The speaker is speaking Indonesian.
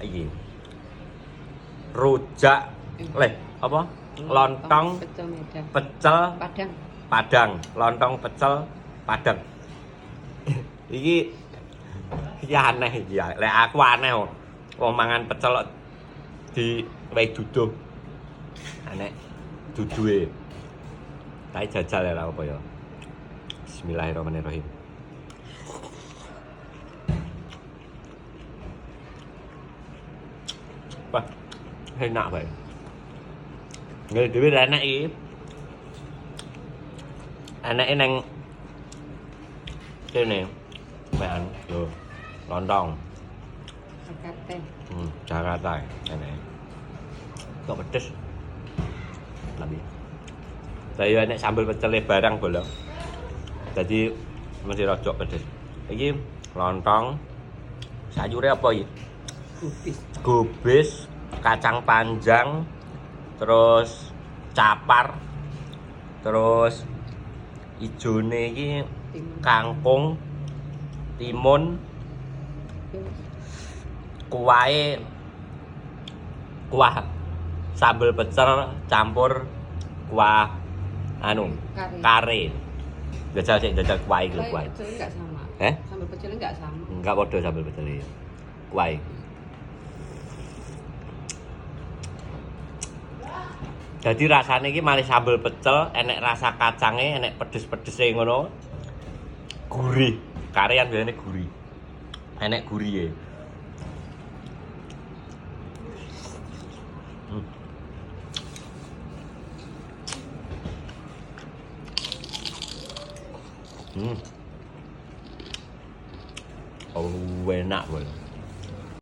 iki. Rujak apa? Lontong pecel Padang. Lontong pecel Padang. Iki aneh iki ya. Lek aku aneh kok. Wong mangan pecel di wehi duduh. Aneh duduhe. Tak jajal ya apa ya. Bismillahirrahmanirrahim. Wah, enak bae. Nggih dhewe enak iki. Enake nang kene. Bahan lho, lontong. Jakarta. Jakarta enak. Kok pedes. Tapi saya enak sambal pecel barang bolong. Jadi mesti rada pedes. Iki lontong. Sayure apa iki? Gubis, kacang panjang, terus capar, terus ijone iki kangkung, timun, kuah sambal pecel campur kuah kare. Jajal kuah iki lho kuah. Enggak sama. Sambal pecel enggak sama. Enggak padha sambal pecel iki. Kuah. Jadi rasane iki malih sambal pecel, enek rasa kacange, enek pedes-pedese ngono. Gurih. Karean biasane gurih. Enek gurihe.